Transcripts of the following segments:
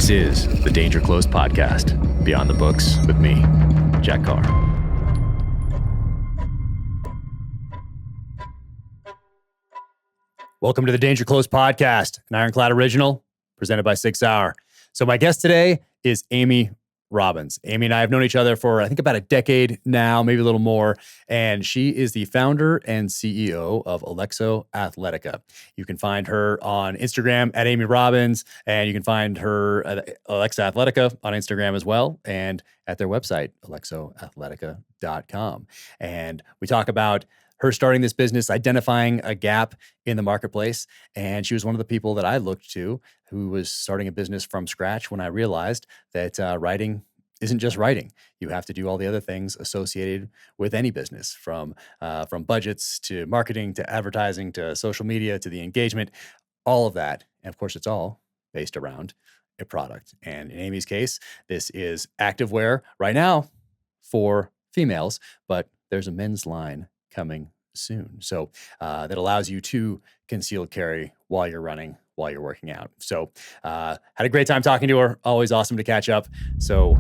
This is the Danger Close podcast, Beyond the Books with me, Jack Carr. Welcome to the Danger Close podcast, an Ironclad original presented by SIG Sauer. So my guest today is Amy Robbins. Amy and I have known each other for, I think, about a decade now, maybe a little more. And she is the founder and CEO of Alexo Athletica. You can find her on Instagram at Amy Robbins, and you can find her at Alexo Athletica on Instagram as well, and at their website, alexoathletica.com. And we talk about her starting this business, identifying a gap in the marketplace. And she was one of the people that I looked to who was starting a business from scratch when I realized that writing isn't just writing. You have to do all the other things associated with any business, from budgets to marketing to advertising to social media to the engagement, all of that. And of course, it's all based around a product. And in Amy's case, this is activewear right now for females, but there's a men's line coming soon. So that allows you to concealed carry while you're running, while you're working out. So had a great time talking to her. Always awesome to catch up. So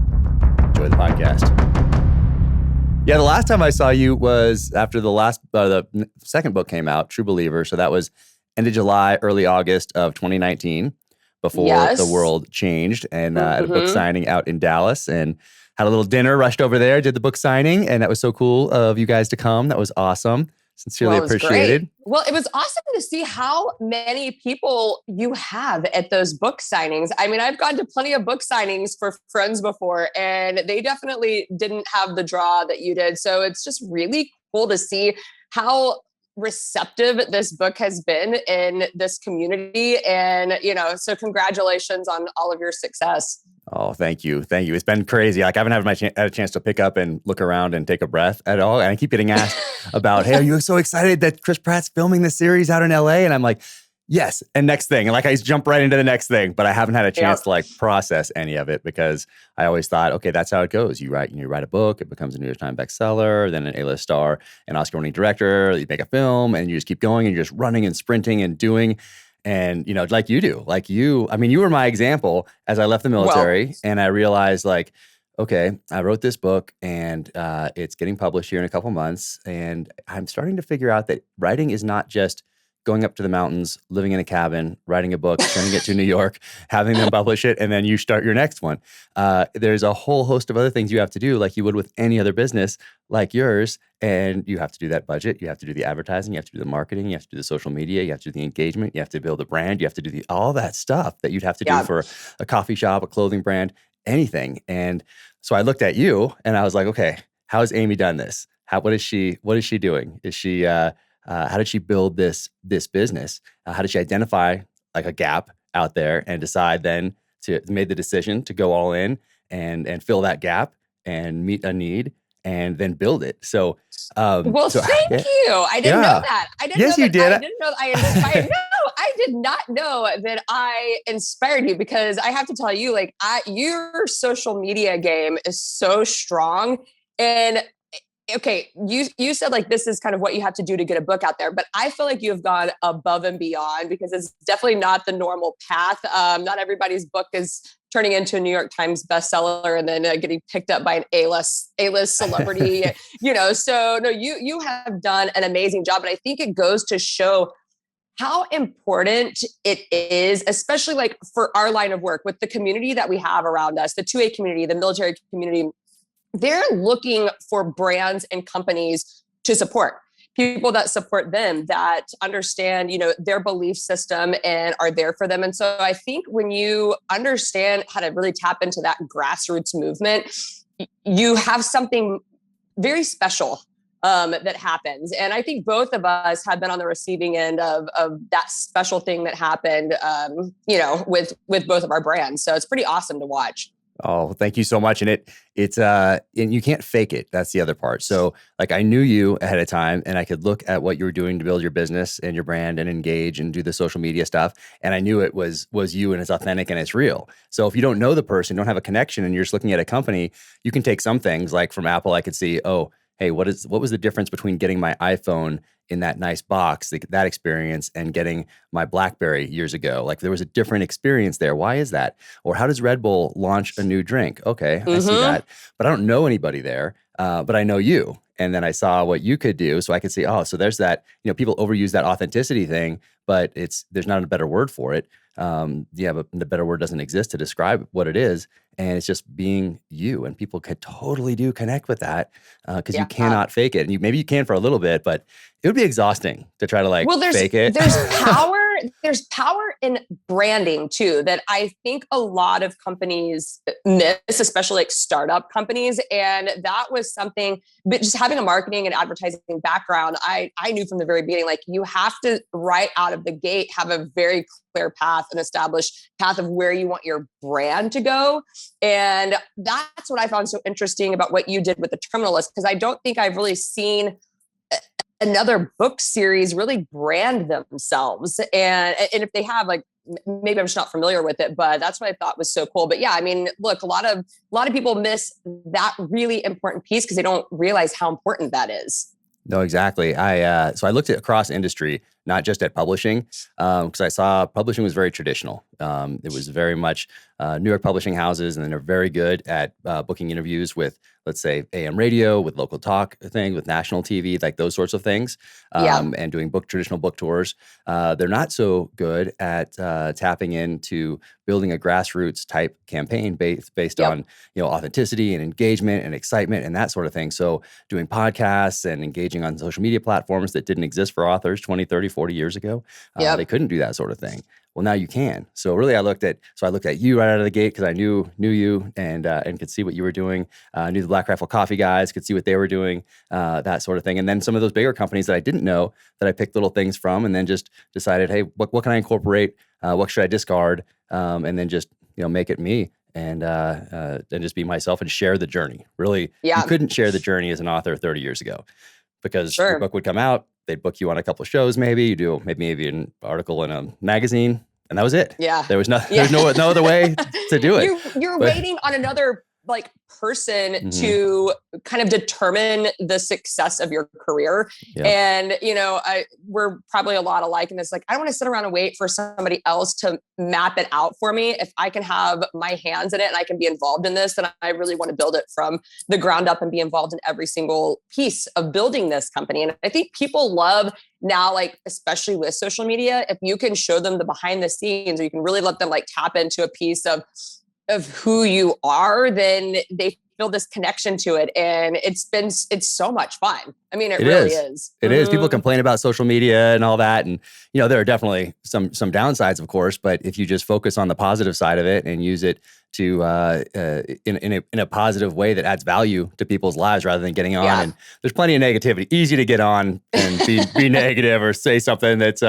enjoy the podcast. Yeah, the last time I saw you was after the second book came out, True Believer. So that was end of July, early August of 2019, before the world changed, and at a book signing out in Dallas, and had a little dinner, rushed over there, did the book signing, and that was so cool of you guys to come. That was awesome. Sincerely appreciated. Great. Well, it was awesome to see how many people you have at those book signings. I mean, I've gone to plenty of book signings for friends before, and they definitely didn't have the draw that you did. So it's just really cool to see how receptive this book has been in this community. And, so congratulations on all of your success. Oh, thank you. Thank you. It's been crazy. Like, I haven't had a chance to pick up and look around and take a breath at all. And I keep getting asked about, hey, are you so excited that Chris Pratt's filming this series out in LA? And I'm like, yes. And next thing. And I jump right into the next thing, but I haven't had a chance to process any of it, because I always thought, okay, that's how it goes. You write a book, it becomes a New York Times bestseller, then an A-list star, an Oscar-winning director, you make a film, and you just keep going, and you're just running and sprinting and doing. And, like you do, you were my example as I left the military, and I realized okay, I wrote this book, and it's getting published here in a couple months. And I'm starting to figure out that writing is not just going up to the mountains, living in a cabin, writing a book, sending it to New York, having them publish it, and then you start your next one. There's a whole host of other things you have to do, like you would with any other business like yours. And you have to do that budget. You have to do the advertising. You have to do the marketing. You have to do the social media. You have to do the engagement. You have to build a brand. You have to do all that stuff that you'd have to do for a coffee shop, a clothing brand, anything. And so I looked at you and I was like, okay, how has Amy done this? What is she doing? Is she, how did she build this business? How did she identify a gap out there and decide then to make the decision to go all in and fill that gap and meet a need and then build it? So, thank you. I didn't know that. I didn't yes, know you did. I didn't know that I inspired. No, I did not know that I inspired you, because I have to tell you, your social media game is so strong. And okay, you said this is kind of what you have to do to get a book out there, but I feel like you have gone above and beyond, because it's definitely not the normal path. Not everybody's book is turning into a New York Times bestseller and then getting picked up by an A-list celebrity, So no, you have done an amazing job, and I think it goes to show how important it is, especially for our line of work, with the community that we have around us, the 2A community, the military community. They're looking for brands and companies to support, people that support them, that understand, their belief system and are there for them. And so I think when you understand how to really tap into that grassroots movement, you have something very special that happens. And I think both of us have been on the receiving end of that special thing that happened, with both of our brands. So it's pretty awesome to watch. Oh, thank you so much. And and you can't fake it. That's the other part. So I knew you ahead of time, and I could look at what you were doing to build your business and your brand and engage and do the social media stuff. And I knew it was you, and it's authentic and it's real. So if you don't know the person, don't have a connection, and you're just looking at a company, you can take some things from Apple. I could see, hey, what was the difference between getting my iPhone in that nice box, that experience, and getting my BlackBerry years ago? Like there was a different experience there. Why is that? Or how does Red Bull launch a new drink? Okay, I see that, but I don't know anybody there. But I know you. And then I saw what you could do. So I could see, oh, so there's that, people overuse that authenticity thing, but there's not a better word for it. But the better word doesn't exist to describe what it is. And it's just being you. And people could totally connect with that because you cannot fake it. And maybe you can for a little bit, but it would be exhausting to try to fake it. There's power in branding too, that I think a lot of companies miss, especially like startup companies. And that was something, but just having a marketing and advertising background, I knew from the very beginning, like you have to right out of the gate, have a very clear path, an established path of where you want your brand to go. And that's what I found so interesting about what you did with the Terminal List, because I don't think I've really seen another book series really brand themselves. And if they have, like, maybe I'm just not familiar with it, but that's what I thought was so cool. But yeah, I mean, look, a lot of people miss that really important piece because they don't realize how important that is. No, exactly. So I looked at across industry, not just at publishing, because I saw publishing was very traditional. It was very much New York publishing houses, and then they're very good at booking interviews with, let's say, AM radio, with local talk thing, with national TV, like those sorts of things, and doing traditional book tours. They're not so good at tapping into building a grassroots type campaign based on authenticity and engagement and excitement and that sort of thing. So doing podcasts and engaging on social media platforms that didn't exist for authors 20, 30, 40 years ago, they couldn't do that sort of thing. Well, now you can. So really, I looked at you right out of the gate because I knew you and could see what you were doing. I knew the Black Rifle Coffee guys, could see what they were doing, that sort of thing. And then some of those bigger companies that I didn't know, that I picked little things from, and then just decided, hey, what can I incorporate? What should I discard? And then just make it me and just be myself and share the journey. Really, you couldn't share the journey as an author 30 years ago because your book would come out. They'd book you on a couple of shows, maybe you do maybe an article in a magazine, and that was it. Yeah, there was there's no other way to do it. You're waiting on another person to kind of determine the success of your career. Yep. And, we're probably a lot alike in this. Like, I don't want to sit around and wait for somebody else to map it out for me. If I can have my hands in it and I can be involved in this, then I really want to build it from the ground up and be involved in every single piece of building this company. And I think people love now, like, especially with social media, if you can show them the behind the scenes, or you can really let them tap into a piece of who you are, then they feel this connection to it. And it's so much fun. I mean, it really is. It is. People complain about social media and all that. And, there are definitely some downsides, of course, but if you just focus on the positive side of it and use it to in a positive way that adds value to people's lives rather than getting on. Yeah. And there's plenty of negativity. Easy to get on and be negative or say something that's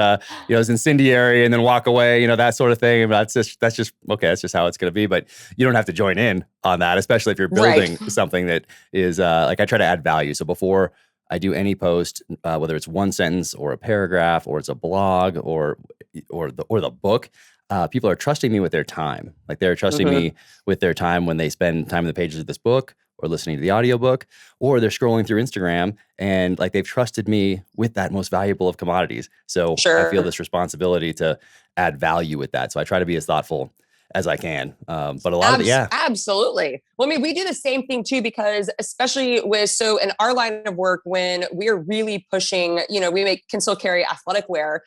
is incendiary and then walk away. That sort of thing. That's just okay. That's just how it's going to be. But you don't have to join in on that, especially if you're building something that is I try to add value. So before I do any post, whether it's one sentence or a paragraph or it's a blog or the book. People are trusting me with their time. Like, they're trusting me with their time when they spend time in the pages of this book or listening to the audiobook, or they're scrolling through Instagram and they've trusted me with that most valuable of commodities. So I feel this responsibility to add value with that. So I try to be as thoughtful as I can. But a lot of it, absolutely. Well, I mean, we do the same thing too, because especially in our line of work, when we're really pushing, we make conceal carry athletic wear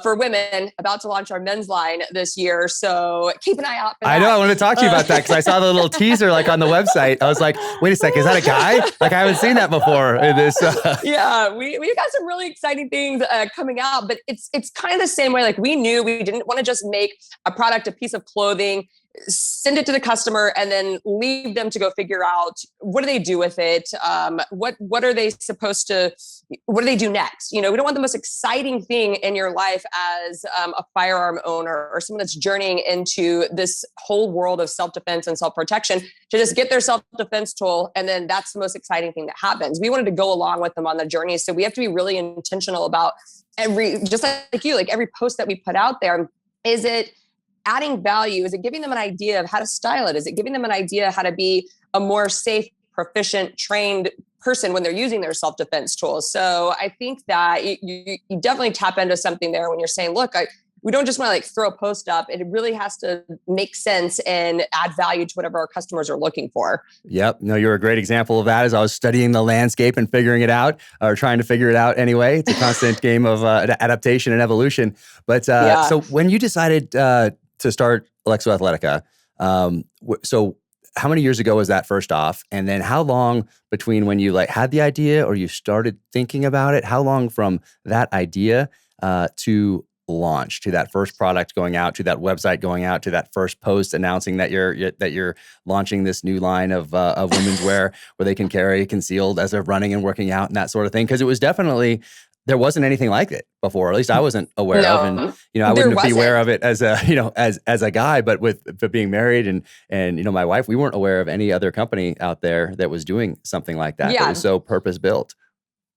for women, about to launch our men's line this year. So keep an eye out for that. I know. I want to talk to you about that because I saw the little teaser on the website. I was like, wait a second, is that a guy? I haven't seen that before in this. Yeah, we've got some really exciting things coming out, but it's kind of the same way. Like, we knew we didn't want to just make a product, a piece of clothing, send it to the customer, and then leave them to go figure out what do they do with it. What are they supposed to? What do they do next? We don't want the most exciting thing in your life as a firearm owner or someone that's journeying into this whole world of self-defense and self-protection to just get their self-defense tool, and then that's the most exciting thing that happens. We wanted to go along with them on the journey, so we have to be really intentional about just like you, every post that we put out there. Is it adding value? Is it giving them an idea of how to style it? Is it giving them an idea how to be a more safe, proficient, trained person when they're using their self-defense tools. So I think that you definitely tap into something there when you're saying, look, we don't just want to like throw a post up. It really has to make sense and add value to whatever our customers are looking for. Yep. No, you're a great example of that as I was studying the landscape and figuring it out, or trying to figure it out anyway. It's a constant game of adaptation and evolution. But so when you decided to start Alexo Athletica, so how many years ago was that first off? And then how long between when you like had the idea or you started thinking about it? How long from that idea to launch, to that first product going out, to that website going out, to that first post announcing that you're launching this new line of women's wear where they can carry concealed as they're running and working out and that sort of thing? Because it was definitely, there wasn't anything like it before. At least I wasn't aware of, and I wouldn't be aware of it as a as a guy. But with being married and my wife, we weren't aware of any other company out there that was doing something like that. That was so purpose built.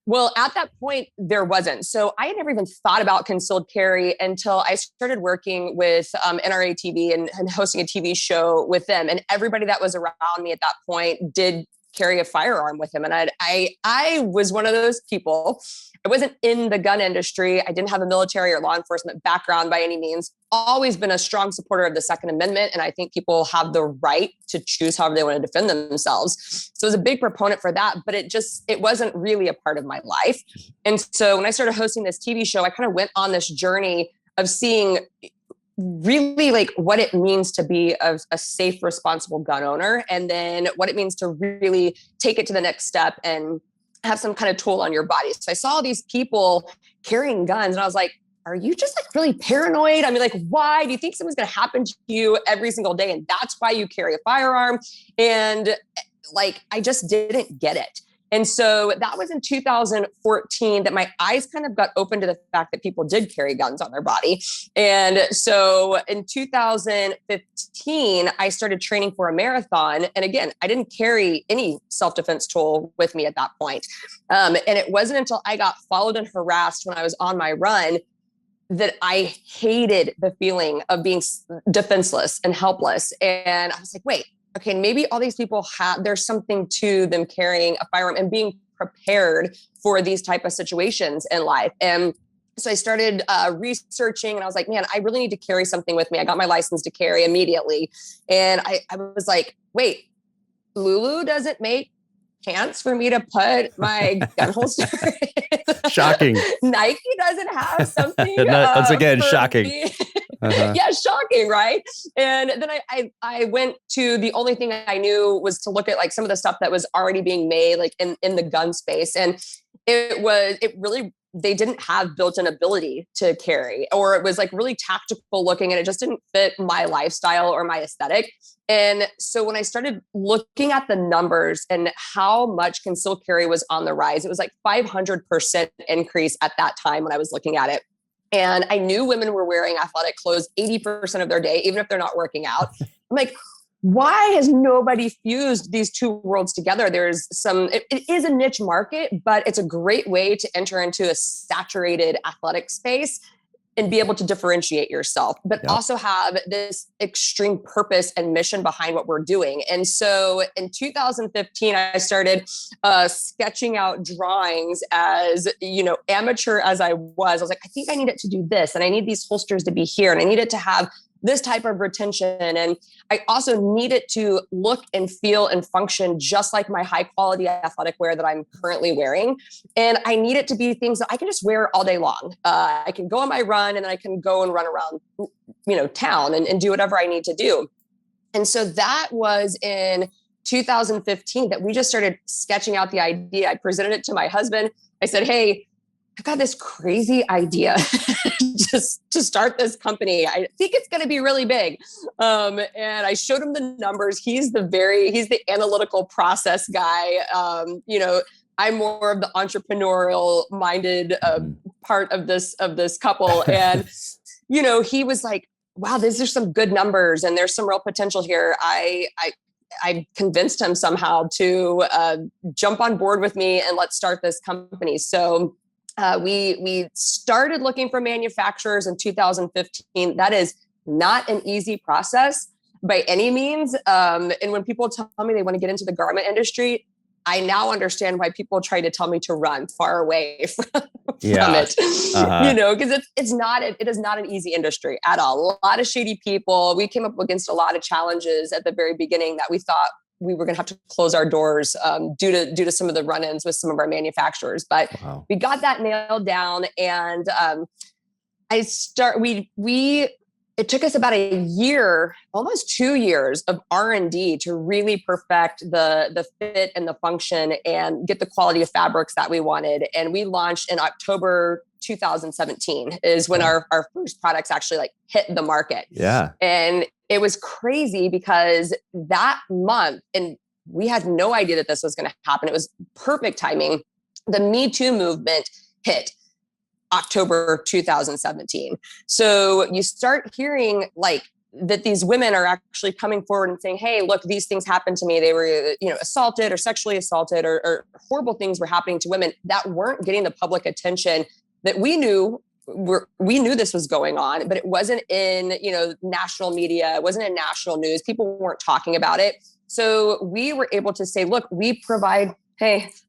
Well, at that point, there wasn't. So I had never even thought about concealed carry until I started working with NRA TV and hosting a TV show with them. And everybody that was around me at that point did carry a firearm with him. And I was one of those people. I wasn't in the gun industry. I didn't have a military or law enforcement background by any means. Always been a strong supporter of the Second Amendment. And I think people have the right to choose however they want to defend themselves. So I was a big proponent for that, but it wasn't really a part of my life. And so when I started hosting this TV show, I kind of went on this journey of seeing really like what it means to be a safe, responsible gun owner, and then what it means to really take it to the next step and have some kind of tool on your body. So I saw all these people carrying guns and I was like, are you just like really paranoid? I mean, like, why do you think something's going to happen to you every single day? And that's why you carry a firearm. And like, I just didn't get it. And so that was in 2014 that my eyes kind of got open to the fact that people did carry guns on their body. And so in 2015, I started training for a marathon. And again, I didn't carry any self-defense tool with me at that point. And it wasn't until I got followed and harassed when I was on my run that I hated the feeling of being defenseless and helpless. And I was like, wait, okay, maybe all these people there's something to them carrying a firearm and being prepared for these type of situations in life. And so I started researching and I was like, man, I really need to carry something with me. I got my license to carry immediately. And I was like, wait, Lulu doesn't make pants for me to put my gun holster in. Shocking. Nike doesn't have something. Once again, shocking. Yeah, shocking, right? And then I went to the only thing I knew was to look at like some of the stuff that was already being made like in the gun space. And they didn't have built-in ability to carry, or it was like really tactical looking and it just didn't fit my lifestyle or my aesthetic. And so when I started looking at the numbers and how much concealed carry was on the rise, it was like 500% increase at that time when I was looking at it. And I knew women were wearing athletic clothes 80% of their day, even if they're not working out. I'm like, why has nobody fused these two worlds together? It is a niche market, but it's a great way to enter into a saturated athletic space and be able to differentiate yourself, but also have this extreme purpose and mission behind what we're doing. And so in 2015, I started sketching out drawings as, amateur as I was like, I think I need it to do this. And I need these holsters to be here. And I need it to have this type of retention. And I also need it to look and feel and function just like my high quality athletic wear that I'm currently wearing. And I need it to be things that I can just wear all day long. I can go on my run and then I can go and run around, town and do whatever I need to do. And so that was in 2015 that we just started sketching out the idea. I presented it to my husband. I said, hey, I've got this crazy idea just to start this company. I think it's going to be really big. And I showed him the numbers. He's the analytical process guy. I'm more of the entrepreneurial minded part of this couple. And, he was like, wow, these are some good numbers and there's some real potential here. I convinced him somehow to jump on board with me and let's start this company. So we started looking for manufacturers in 2015. That is not an easy process by any means. And when people tell me they want to get into the garment industry, I now understand why people try to tell me to run far away from Yeah. it, because it is not an easy industry at all. A lot of shady people. We came up against a lot of challenges at the very beginning that we thought we were going to have to close our doors due to some of the run-ins with some of our manufacturers. But we got that nailed down, and it took us about a year, almost 2 years of R&D to really perfect the fit and the function and get the quality of fabrics that we wanted. And we launched in October 2017 is when our first products actually like hit the market. Yeah. And it was crazy because that month, and we had no idea that this was going to happen. It was perfect timing. The Me Too movement hit October 2017. So you start hearing like that these women are actually coming forward and saying, hey, look, these things happened to me. They were, assaulted or sexually assaulted or horrible things were happening to women that weren't getting the public attention that we knew. We knew this was going on, but it wasn't in, national media. It wasn't in national news. People weren't talking about it. So we were able to say, look, we provide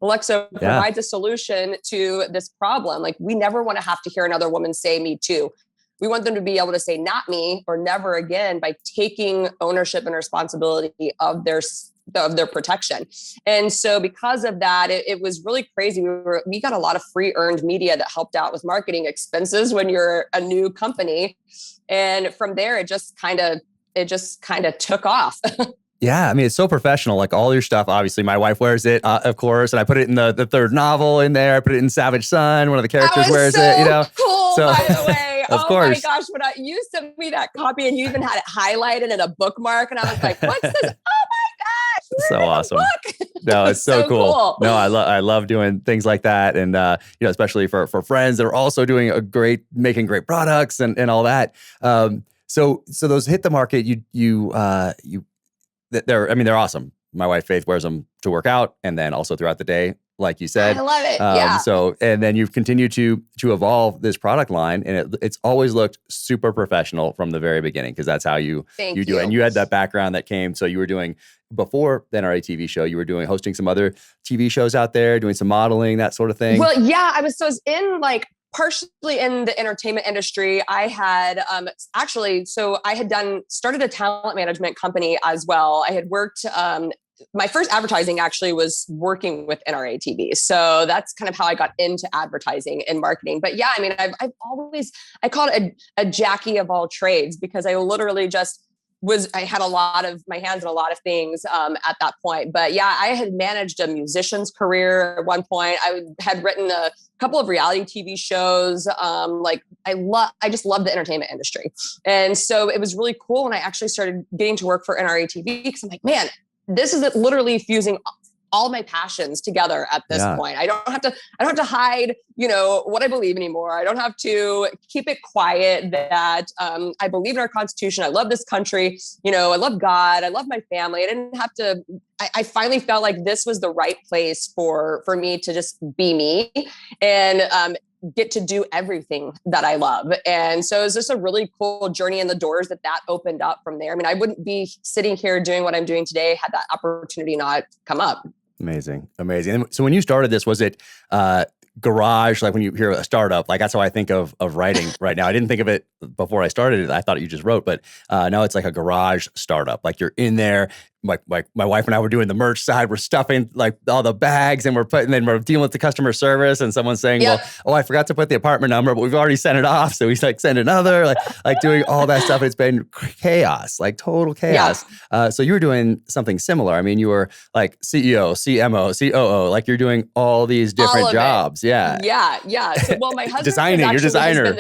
Alexo provides a solution to this problem. Like, we never want to have to hear another woman say me too. We want them to be able to say not me or never again by taking ownership and responsibility of their protection. And so because of that, it was really crazy. We got a lot of free earned media that helped out with marketing expenses when you're a new company. And from there, it just kind of took off. Yeah, I mean, it's so professional. Like all your stuff, obviously, my wife wears it, of course, and I put it in the third novel in there. I put it in Savage Son. One of the characters wears it. Cool, so, by the way. Of course. My gosh, you sent me that copy, and you even had it highlighted in a bookmark, and I was like, "What's this? Oh my gosh, so awesome!" No, it's so cool. No, I love doing things like that, and especially for friends that are also doing making great products and all that. So those hit the market. They're awesome. My wife Faith wears them to work out and then also throughout the day, like you said. I love it. Yeah. So, and then you've continued to evolve this product line, and it's always looked super professional from the very beginning because that's how you do it. And you had that background that came. So you were doing before the NRA TV show, you were hosting some other TV shows out there, doing some modeling, that sort of thing. Well, yeah, I was in partially in the entertainment industry. I had started a talent management company as well. I had worked, my first advertising actually was working with NRA TV. So that's kind of how I got into advertising and marketing. But yeah, I mean, I call it a Jackie of all trades because I literally I had my hands in a lot of things at that point. But yeah, I had managed a musician's career at one point. I had written a couple of reality TV shows. I just love the entertainment industry. And so it was really cool when I actually started getting to work for NRA TV because I'm like, man, this is literally fusing all my passions together at this point. I don't have to hide, what I believe anymore. I don't have to keep it quiet that I believe in our Constitution. I love this country. I love God. I love my family. I didn't have to, I finally felt like this was the right place for me to just be me and get to do everything that I love. And so it was just a really cool journey in the doors that opened up from there. I mean, I wouldn't be sitting here doing what I'm doing today had that opportunity not come up. Amazing. And so when you started this, was it garage? Like when you hear a startup, like that's how I think of writing right now. I didn't think of it before I started it. I thought you just wrote, but now it's like a garage startup. Like you're in there. My wife and I were doing the merch side. We're stuffing like all the bags and we're dealing with the customer service and someone's saying, well, I forgot to put the apartment number, but we've already sent it off. So we send another, like doing all that stuff. It's been chaos, like total chaos. Yeah. So you were doing something similar. I mean, you were like CEO, CMO, COO, like you're doing all these different jobs. Yeah. Yeah. So, well, my husband designing, you're designer.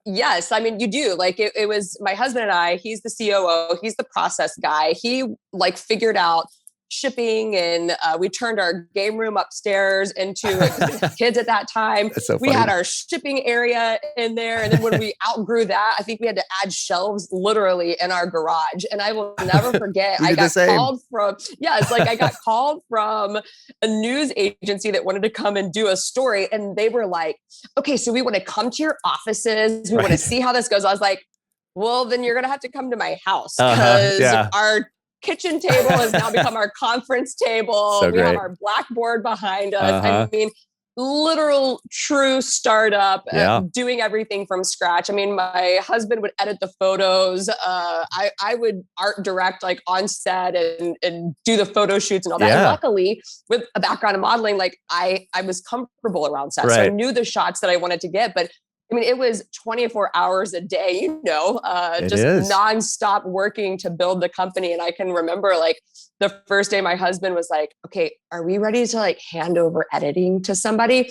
Yes. I mean, you do. Like it was my husband and I, he's the COO, he's the process guy. He figured out shipping and we turned our game room upstairs into kids at that time. So we had our shipping area in there. And then when we outgrew that, I think we had to add shelves literally in our garage. And I will never forget, I got called from a news agency that wanted to come and do a story. And they were like, okay, so we want to come to your offices. We want to see how this goes. I was like, well, then you're going to have to come to my house because kitchen table has now become our conference table. So we great. have our blackboard behind us. Uh-huh. I mean, literal true startup, Yeah. doing everything from scratch. I mean, my husband would edit the photos. I would art direct like on set and do the photo shoots and all that. Yeah. And luckily, with a background in modeling, like I was comfortable around set. So I Right. knew the shots that I wanted to get, but I mean, it was 24 hours a day, It just is. nonstop working to build the company. And I can remember like the first day my husband was like, okay, are we ready to like hand over editing to somebody?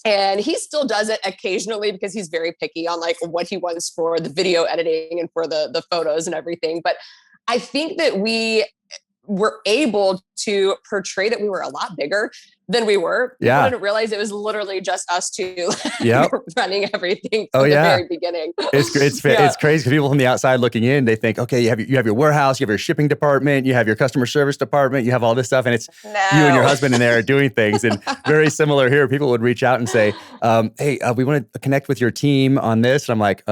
And he still does it occasionally because he's very picky on like what he wants for the video editing and for the photos and everything. But I think that we were able to portray that we were a lot bigger than we were. Yeah. People didn't realize it was literally just us two Yep. running everything Oh, from the yeah. very beginning. It's Yeah. it's crazy because people from the outside looking in, they think, okay, you have your warehouse, you have your shipping department, you have your customer service department, you have all this stuff, and it's you and your husband in there doing things. And very similar here, people would reach out and say, hey, we want to connect with your team on this. And I'm like,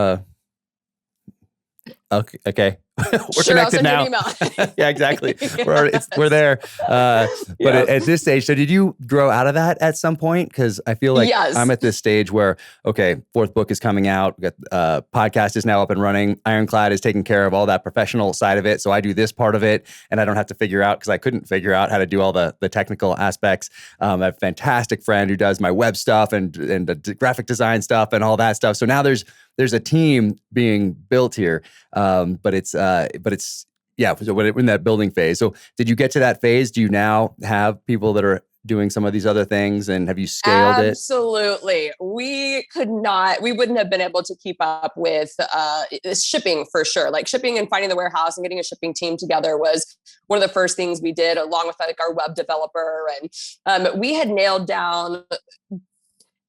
okay. We're Sure, connected now. I'll send you an email. Yeah, exactly. We're there. But at this stage, so did you grow out of that at some point? Because I feel like Yes. I'm at this stage where, okay, fourth book is coming out. We got podcast is now up and running. Ironclad is taking care of all that professional side of it. So I do this part of it, and I don't have to figure out, because I couldn't figure out how to do all the technical aspects. I have a fantastic friend who does my web stuff and the graphic design stuff and all that stuff. So now there's a team being built here, but it's yeah. So we're in that building phase. So did you get to that phase? Do you now have people that are doing some of these other things, and have you scaled it? Absolutely. We wouldn't have been able to keep up with shipping for sure. Like shipping and finding the warehouse and getting a shipping team together was one of the first things we did, along with like our web developer. And we had nailed down,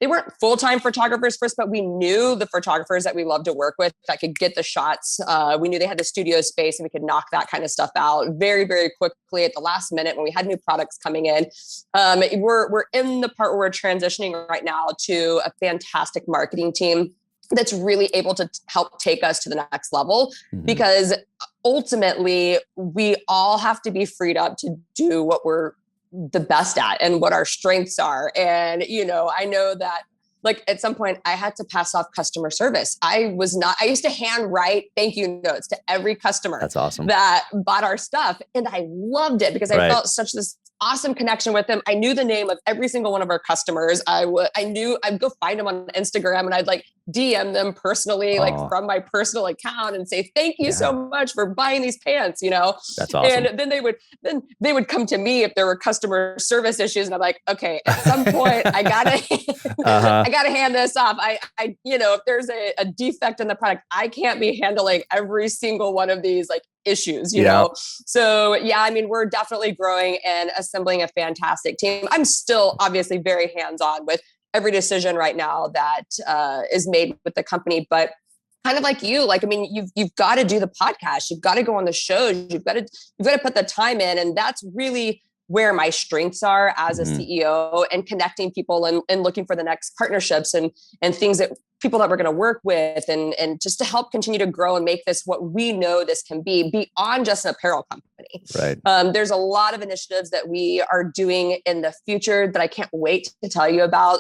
they weren't full-time photographers first, but we knew the photographers that we loved to work with that could get the shots. We knew they had the studio space and we could knock that kind of stuff out very, very quickly at the last minute when we had new products coming in. We're in the part where we're transitioning right now to a fantastic marketing team that's really able to help take us to the next level, because ultimately we all have to be freed up to do what we're the best at and what our strengths are. And, I know that like at some point I had to pass off customer service. I used to hand write thank you notes to every customer. That's awesome. That bought our stuff. And I loved it because I felt such this awesome connection with them. I knew the name of every single one of our customers. I'd go find them on Instagram and I'd like DM them personally, like from my personal account, and say, thank you so much for buying these pants, That's awesome. And then they would come to me if there were customer service issues. And I'm like, okay, at some point I gotta hand this off. I if there's a defect in the product, I can't be handling every single one of these like issues, you know? So yeah, I mean, we're definitely growing and assembling a fantastic team. I'm still obviously very hands-on with every decision right now that is made with the company, but kind of like you, like, I mean, you've got to do the podcast, you've got to go on the shows, you've got to put the time in. And that's really where my strengths are as a CEO, and connecting people and looking for the next partnerships and things that people that we're going to work with, and just to help continue to grow and make this what we know this can be beyond just an apparel company. Right. There's a lot of initiatives that we are doing in the future that I can't wait to tell you about,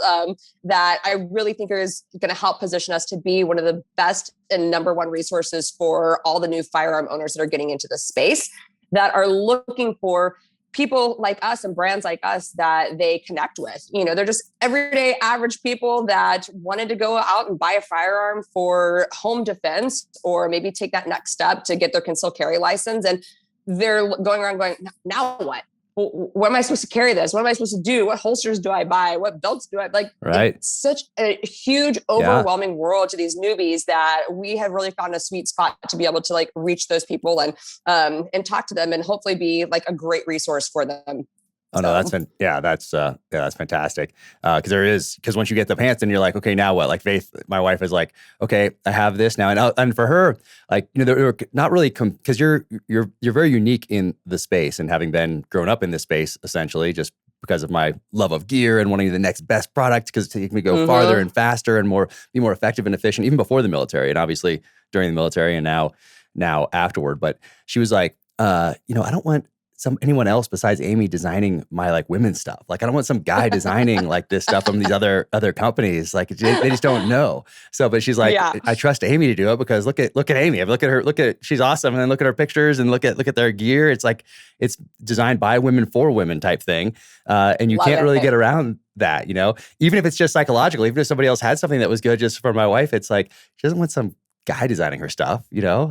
that I really think is going to help position us to be one of the best and number one resources for all the new firearm owners that are getting into the space, that are looking for people like us and brands like us that they connect with. They're just everyday average people that wanted to go out and buy a firearm for home defense, or maybe take that next step to get their concealed carry license. And they're going around going, now what? What am I supposed to carry this? What am I supposed to do? What holsters do I buy? What belts do I like? Right. It's such a huge, overwhelming world to these newbies that we have really found a sweet spot to be able to like reach those people and talk to them and hopefully be like a great resource for them. Oh no, that's fantastic. Because once you get the pants, then you're like, okay, now what? Like Faith, my wife, is like, okay, I have this now, and for her, like, they're not really because you're very unique in the space, and having been grown up in this space essentially, just because of my love of gear and wanting the next best product, because it's taking me go farther and faster and be more effective and efficient, even before the military, and obviously during the military, and now afterward. But she was like, I don't want anyone else besides Amy designing my like women's stuff. Like I don't want some guy designing like this stuff from these other companies. Like they just don't know. So, but she's like, Yeah. I trust Amy to do it because look at Amy. Look at her. She's awesome. And then look at her pictures and look at their gear. It's like it's designed by women for women type thing. And you can't really get around that. Even if it's just psychological. Even if somebody else had something that was good just for my wife, it's like she doesn't want some guy designing her stuff,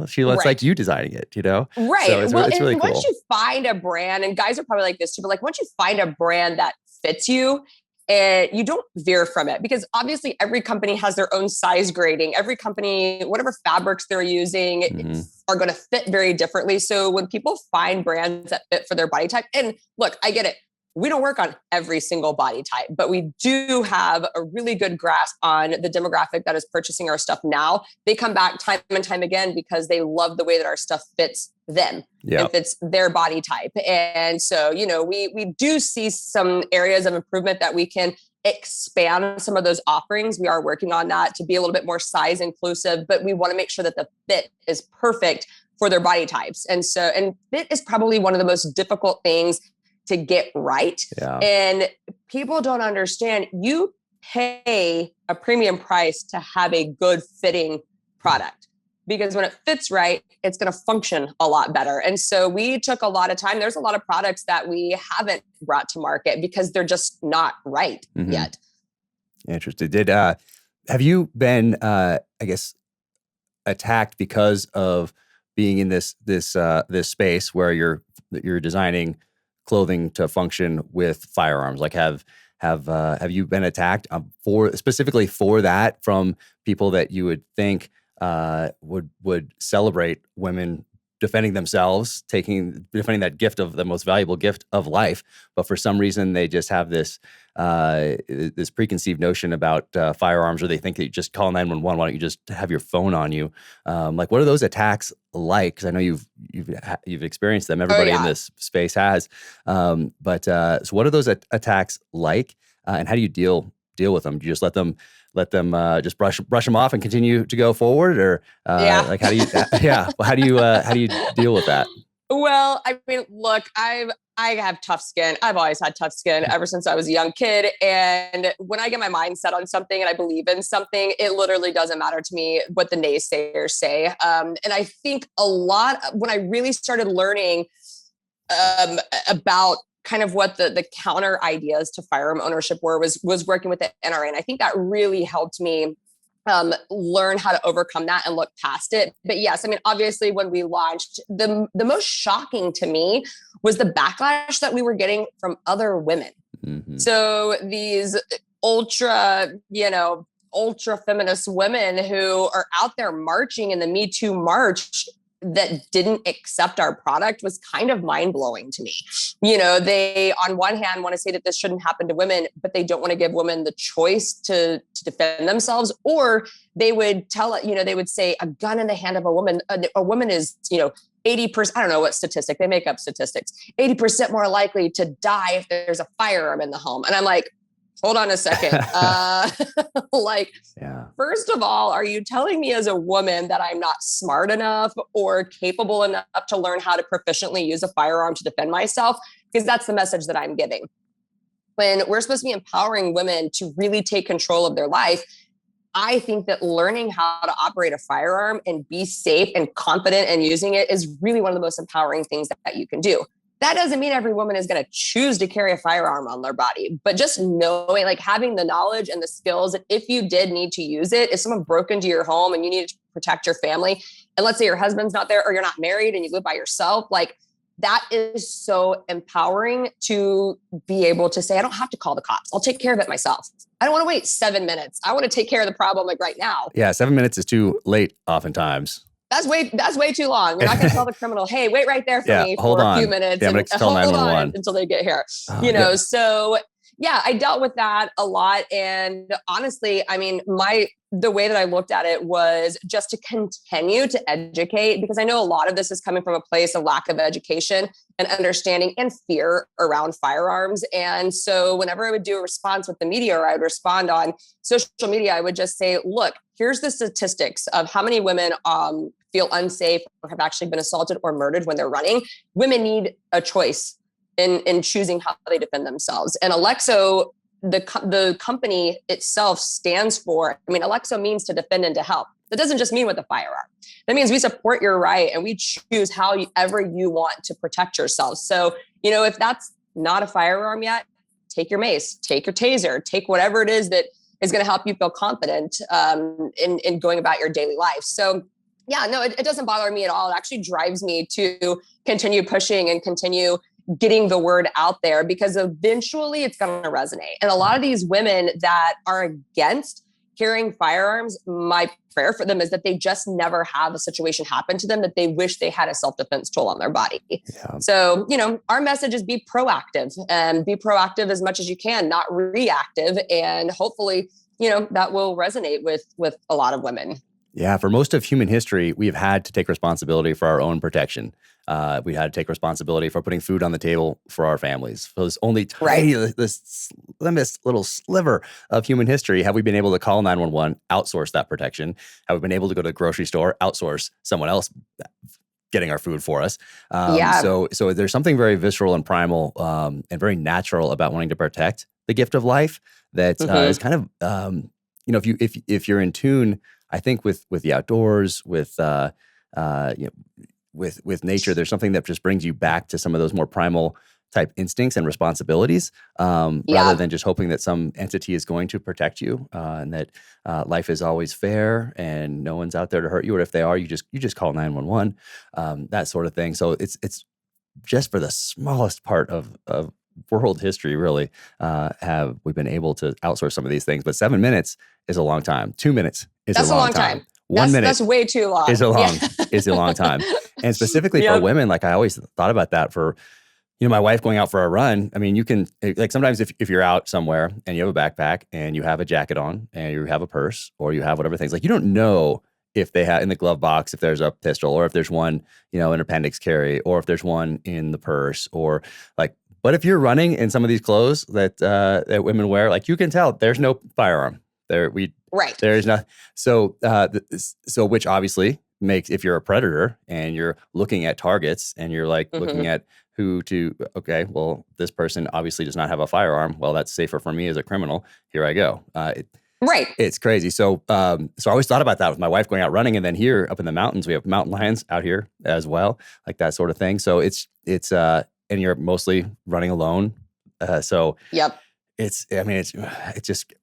she looks like you designing it, Right. So it's really cool. Once you find a brand, and guys are probably like this too, but like once you find a brand that fits you, and you don't veer from it, because obviously every company has their own size grading. Every company, whatever fabrics they're using are going to fit very differently. So when people find brands that fit for their body type, and look, I get it. We don't work on every single body type, but we do have a really good grasp on the demographic that is purchasing our stuff now. They come back time and time again because they love the way that our stuff fits them and fits their body type. And so, we do see some areas of improvement that we can expand some of those offerings. We are working on that to be a little bit more size inclusive, but we want to make sure that the fit is perfect for their body types. And fit is probably one of the most difficult things to get right. Yeah. And people don't understand, you pay a premium price to have a good fitting product, because when it fits right, it's going to function a lot better. And so we took a lot of time. There's a lot of products that we haven't brought to market because they're just not right yet. Interesting. Have you been, attacked because of being in this space where you're designing clothing to function with firearms? Like have you been attacked specifically for that from people that you would think would celebrate women defending themselves, defending that gift of the most valuable gift of life, but for some reason they just have this preconceived notion about firearms, or they think that you just call 911. Why don't you just have your phone on you? Like, what are those attacks like? Because I know you've experienced them. Everybody in this space has. So what are those attacks like, and how do you deal with them? Do you just let them just brush them off and continue to go forward, or like how do you how do you deal with that? Well, I mean, look, I have tough skin. I've always had tough skin ever since I was a young kid. And when I get my mind set on something and I believe in something, it literally doesn't matter to me what the naysayers say. And I think when I really started learning about kind of what the counter ideas to firearm ownership was working with the NRA. And I think that really helped me learn how to overcome that and look past it. But yes, I mean, obviously when we launched, the most shocking to me was the backlash that we were getting from other women. So these ultra feminist women who are out there marching in the Me Too march that didn't accept our product was kind of mind blowing to me. They on one hand want to say that this shouldn't happen to women, but they don't want to give women the choice to defend themselves. Or they would they would say a gun in the hand of a woman is, 80%, I don't know what statistic, they make up statistics, 80% more likely to die if there's a firearm in the home. And I'm like, hold on a second. First of all, are you telling me as a woman that I'm not smart enough or capable enough to learn how to proficiently use a firearm to defend myself? Because that's the message that I'm giving. When we're supposed to be empowering women to really take control of their life, I think that learning how to operate a firearm and be safe and confident in using it is really one of the most empowering things that you can do. That doesn't mean every woman is going to choose to carry a firearm on their body, but just knowing, like having the knowledge and the skills that if you did need to use it, if someone broke into your home and you needed to protect your family, and let's say your husband's not there or you're not married and you live by yourself, like that is so empowering to be able to say, I don't have to call the cops. I'll take care of it myself. I don't want to wait 7 minutes. I want to take care of the problem like right now. Yeah, 7 minutes is too late oftentimes. That's way too long. You're not going to tell the criminal, hey, wait right there for me for a few minutes and hold on until they get here. So yeah, I dealt with that a lot. And honestly, I mean, the way that I looked at it was just to continue to educate, because I know a lot of this is coming from a place of lack of education and understanding and fear around firearms. And so whenever I would do a response with the media, or I would respond on social media, I would just say, look, here's the statistics of how many women feel unsafe or have actually been assaulted or murdered when they're running, women need a choice in choosing how they defend themselves. And Alexo, the company itself stands for, I mean, Alexo means to defend and to help. That doesn't just mean with a firearm. That means we support your right and we choose however you want to protect yourself. So, if that's not a firearm yet, take your mace, take your taser, take whatever it is that is going to help you feel confident in going about your daily life. So yeah, no, it doesn't bother me at all. It actually drives me to continue pushing and continue getting the word out there, because eventually it's going to resonate. And a lot of these women that are against carrying firearms, my prayer for them is that they just never have a situation happen to them that they wish they had a self-defense tool on their body. Yeah. So, our message is be proactive, and be proactive as much as you can, not reactive. And hopefully, that will resonate with a lot of women. Yeah, for most of human history, we have had to take responsibility for our own protection. We had to take responsibility for putting food on the table for our families. For this only tiny, this slimmest little sliver of human history, have we been able to call 911, outsource that protection? Have we been able to go to the grocery store, outsource someone else getting our food for us? So there's something very visceral and primal and very natural about wanting to protect the gift of life that is kind of, if you're in tune, I think with the outdoors, with nature, there's something that just brings you back to some of those more primal type instincts and responsibilities, rather than just hoping that some entity is going to protect you, and that life is always fair and no one's out there to hurt you. Or if they are, you just call 911, that sort of thing. So it's just for the smallest part of world history, really, have we been able to outsource some of these things. But 7 minutes is a long time. 2 minutes is a long time. 1 minute. That's way too long. Is a long time. And specifically for women, like I always thought about that for, my wife going out for a run. I mean, you can, like, sometimes if you're out somewhere and you have a backpack and you have a jacket on and you have a purse or you have whatever things, like, you don't know if they have in the glove box, if there's a pistol, or if there's one, an appendix carry, or if there's one in the purse, or like. But if you're running in some of these clothes that women wear, like, you can tell there's no firearm there. There is not. So which obviously makes, if you're a predator and you're looking at targets and you're like looking at okay, well, this person obviously does not have a firearm. Well, that's safer for me as a criminal. Here I go. It's crazy. So I always thought about that with my wife going out running, and then here up in the mountains, we have mountain lions out here as well, like that sort of thing. So it's and you're mostly running alone. It's just,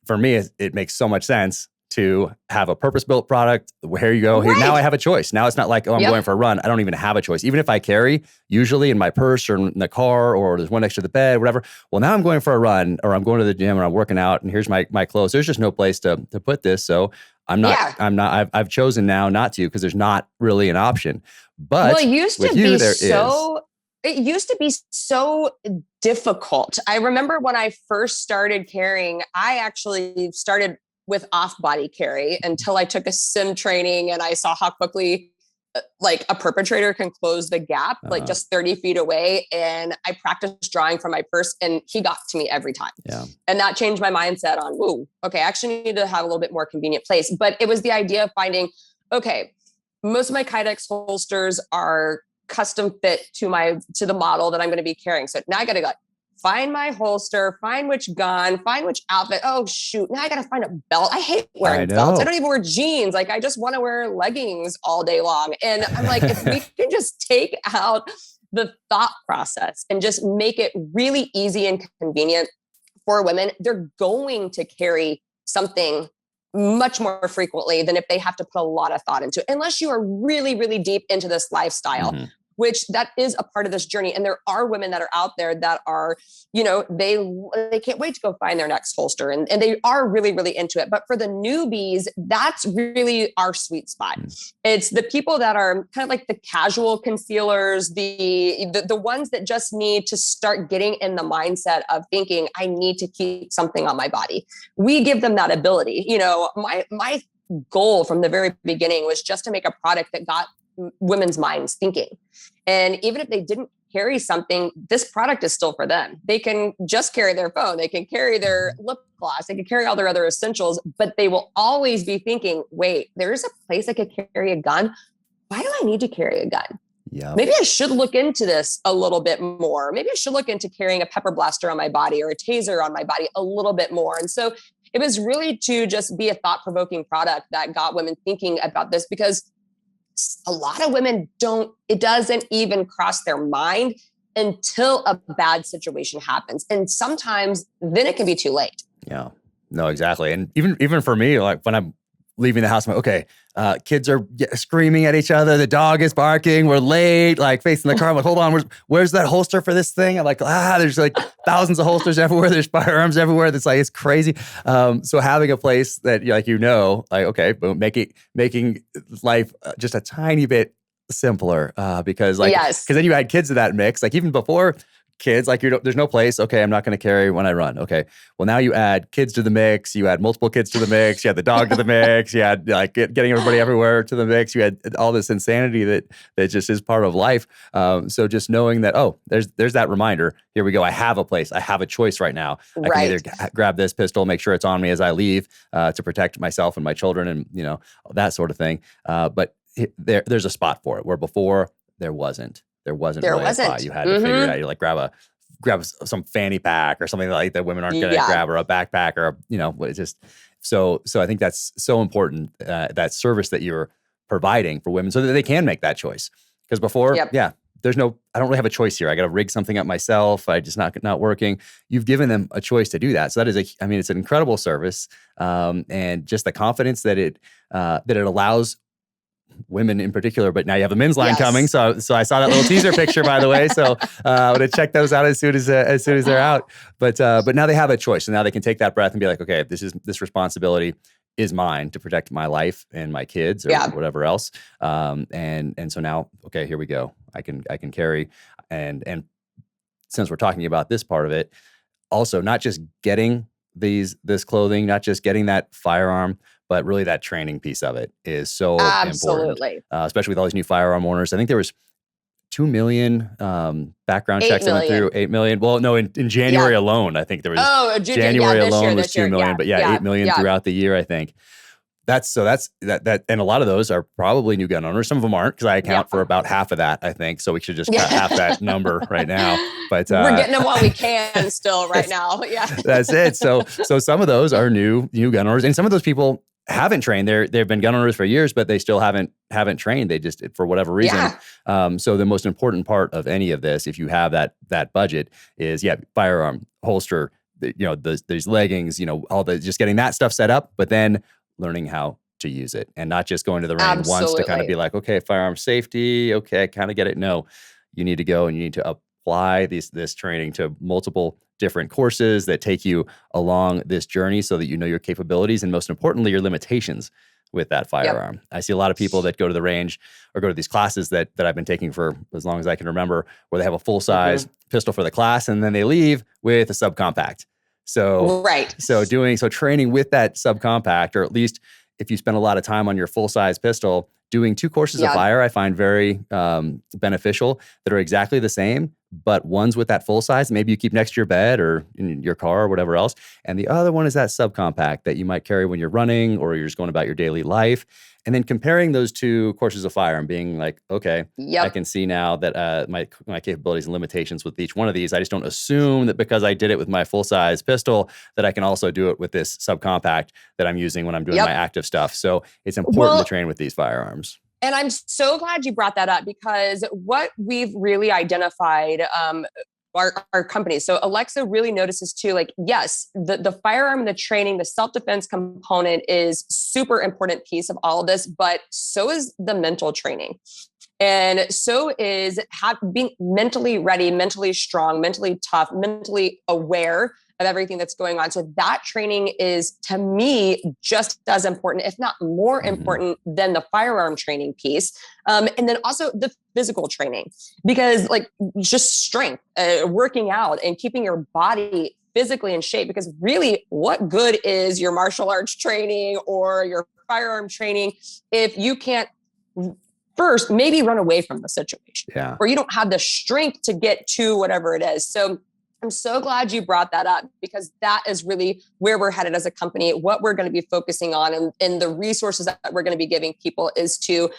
for me, it makes so much sense to have a purpose-built product. Here you go. Here, now I have a choice. Now it's not like, I'm going for a run. I don't even have a choice. Even if I carry, usually in my purse or in the car, or there's one next to the bed, whatever. Well, now I'm going for a run, or I'm going to the gym, or I'm working out, and here's my clothes. There's just no place to put this. So I've chosen now not to, because there's not really an option. But it used to be so difficult. I remember when I first started carrying, I actually started with off-body carry until I took a sim training and I saw how quickly like a perpetrator can close the gap, like just 30 feet away. And I practiced drawing from my purse, and he got to me every time. Yeah. And that changed my mindset on, okay, I actually need to have a little bit more convenient place. But it was the idea of finding, okay, most of my Kydex holsters are custom fit to the model that I'm going to be carrying. So now I got to find my holster, find which gun, find which outfit. Oh shoot. Now I got to find a belt. I hate wearing belts. I don't even wear jeans. Like, I just want to wear leggings all day long. And I'm like, if we can just take out the thought process and just make it really easy and convenient for women, they're going to carry something much more frequently than if they have to put a lot of thought into it, unless you are really, really deep into this lifestyle, which that is a part of this journey. And there are women that are out there that are, they can't wait to go find their next holster, and they are really, really into it. But for the newbies, that's really our sweet spot. It's the people that are kind of like the casual concealers, the ones that just need to start getting in the mindset of thinking, I need to keep something on my body. We give them that ability. My goal from the very beginning was just to make a product that got women's minds thinking. And even if they didn't carry something, this product is still for them. They can just carry their phone. They can carry their lip gloss. They can carry all their other essentials, but they will always be thinking, wait, there's a place I could carry a gun. Why do I need to carry a gun? Yeah. Maybe I should look into this a little bit more. Maybe I should look into carrying a pepper blaster on my body or a taser on my body a little bit more. And so it was really to just be a thought-provoking product that got women thinking about this, because a lot of women it doesn't even cross their mind until a bad situation happens. And sometimes then it can be too late. Yeah, no, exactly. And even for me, like when I'm leaving the house, I'm like, okay, kids are screaming at each other. The dog is barking. We're late, like facing the car. I'm like, hold on, where's that holster for this thing? I'm like, there's like thousands of holsters everywhere. There's firearms everywhere. That's like, it's crazy. So having a place that like, okay, boom, making life just a tiny bit simpler, because then you add kids to that mix. Like even before kids, like there's no place. Okay, I'm not going to carry when I run. Okay, well now you add kids to the mix. You add multiple kids to the mix. You add the dog to the mix. You add like getting everybody everywhere to the mix. You had all this insanity that just is part of life. So just knowing that, there's that reminder. Here we go. I have a place. I have a choice right now. I can either grab this pistol, make sure it's on me as I leave to protect myself and my children, and that sort of thing. But there's a spot for it where before there wasn't. There wasn't a spot. You had to figure it out. You like grab some fanny pack or something like that women aren't going to grab, or a backpack, or it's just so I think that's so important, that service that you're providing for women so that they can make that choice. Because before, I don't really have a choice here. I got to rig something up myself. I just not working. You've given them a choice to do that. So that is it's an incredible service, and just the confidence that it allows women in particular, but now you have a men's line coming. So I saw that little teaser picture, by the way. So I'm going to check those out as soon as they're out. But now they have a choice, and now they can take that breath and be like, okay, this responsibility is mine to protect my life and my kids or whatever else. And so now, okay, here we go. I can carry, and since we're talking about this part of it, also not just getting this clothing, not just getting that firearm, but really that training piece of it is so important, especially with all these new firearm owners. I think there was 2 million background checks that went through. 8 million. Well, no, in January alone, I think there was January alone was 2 million, but 8 million throughout the year, I think. That's that, and a lot of those are probably new gun owners. Some of them aren't, because I account for about half of that, I think. So we should just cut half that number right now. But we're getting them while we can still right now. Yeah, that's it. So some of those are new gun owners, and some of those people haven't trained. They've been gun owners for years, but they still haven't trained. They just, for whatever reason. So the most important part of any of this, if you have that budget, is firearm, holster, these leggings, all the just getting that stuff set up, but then learning how to use it, and not just going to the range once to kind of be like, okay, firearm safety, okay, I kind of get it. No, you need to go and you need to apply this training to multiple different courses that take you along this journey so that you know your capabilities and, most importantly, your limitations with that firearm. I see a lot of people that go to the range or go to these classes that I've been taking for as long as I can remember, where they have a full-size pistol for the class, and then they leave with a subcompact. So training with that subcompact, or at least if you spend a lot of time on your full-size pistol, doing 2 courses of fire, I find very beneficial, that are exactly the same, but one's with that full size, maybe you keep next to your bed or in your car or whatever else. And the other one is that subcompact that you might carry when you're running or you're just going about your daily life. And then comparing those 2 courses of fire and being like, okay, I can see now that my capabilities and limitations with each one of these. I just don't assume that because I did it with my full-size pistol that I can also do it with this subcompact that I'm using when I'm doing my active stuff. So it's important to train with these firearms. And I'm so glad you brought that up, because what we've really identified, our company. So Alexo really notices too, like, yes, the firearm, the training, the self-defense component is super important piece of all of this, but so is the mental training. And so is being mentally ready, mentally strong, mentally tough, mentally aware of everything that's going on. So that training is, to me, just as important, if not more important than the firearm training piece. And then also the physical training, because like just strength, working out and keeping your body physically in shape, because really what good is your martial arts training or your firearm training if you can't first, maybe run away from the situation, Yeah. or you don't have the strength to get to whatever it is. So I'm so glad you brought that up, because that is really where we're headed as a company. What we're going to be focusing on, and the resources that we're going to be giving people is to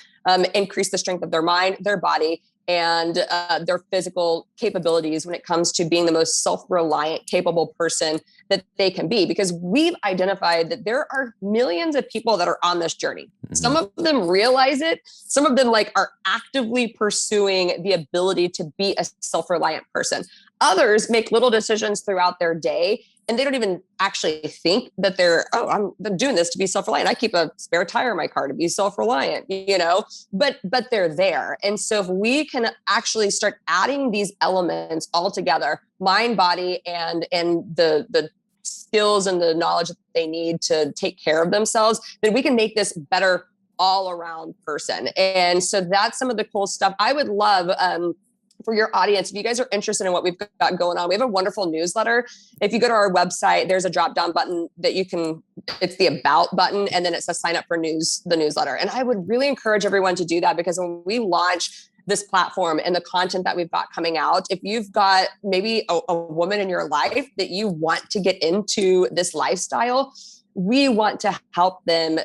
increase the strength of their mind, their body, and their physical capabilities when it comes to being the most self-reliant, capable person that they can be. Because we've identified that there are millions of people that are on this journey. Mm-hmm. Some of them realize it. Some of them are actively pursuing the ability to be a self-reliant person. Others make little decisions throughout their day, and they don't even actually think that I'm doing this to be self-reliant. I keep a spare tire in my car to be self-reliant, but they're there. And so if we can actually start adding these elements all together, mind, body, and the skills and the knowledge that they need to take care of themselves, then we can make this better all around person. And so that's some of the cool stuff. I would love, for your audience, if you guys are interested in what we've got going on, we have a wonderful newsletter. If you go to our website, there's a drop down button that it's the about button, and then it says sign up for the newsletter. And I would really encourage everyone to do that, because when we launch this platform and the content that we've got coming out, if you've got maybe a woman in your life that you want to get into this lifestyle, we want to help them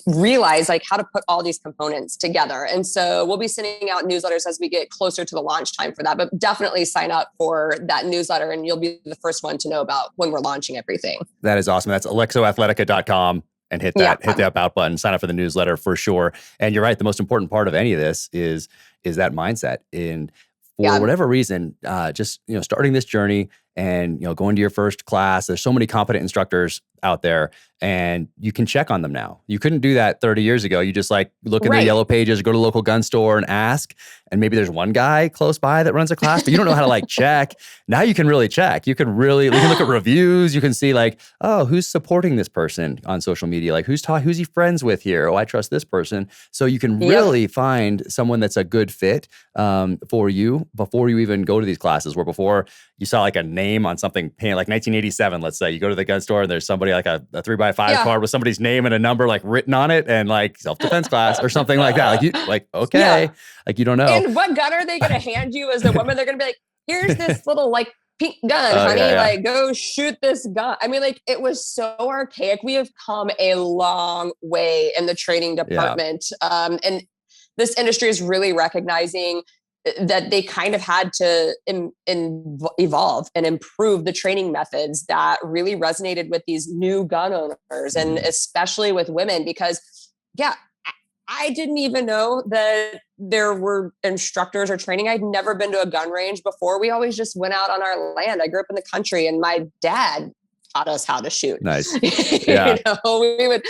realize how to put all these components together. And so we'll be sending out newsletters as we get closer to the launch time for that, but definitely sign up for that newsletter and you'll be the first one to know about when we're launching everything. That is awesome. That's alexoathletica.com, and hit the about button, sign up for the newsletter for sure. And you're right. The most important part of any of this is that mindset. For whatever reason, just, starting this journey and, going to your first class, there's so many competent instructors out there, and you can check on them now. You couldn't do that 30 years ago. You just look in the yellow pages, go to a local gun store and ask, and maybe there's one guy close by that runs a class, but you don't know how to check. Now you can really check. You can look at reviews. You can see who's supporting this person on social media? Who's he friends with here? Oh, I trust this person. So you can really find someone that's a good fit for you before you even go to these classes, where before you saw a name on something, 1987, let's say. You go to the gun store and there's somebody a 3x5 card with somebody's name and a number written on it, and self-defense class or something like that. Okay. You don't know. And what gun are they going to hand you as the woman? They're going to be here's this little pink gun, honey, go shoot this gun. I mean, it was so archaic. We have come a long way in the training department. And this industry is really recognizing that they kind of had to evolve and improve the training methods that really resonated with these new gun owners, and especially with women, because I didn't even know that there were instructors or training. I'd never been to a gun range before. We always just went out on our land. I grew up in the country, and my dad taught us how to shoot. Nice. Yeah. He would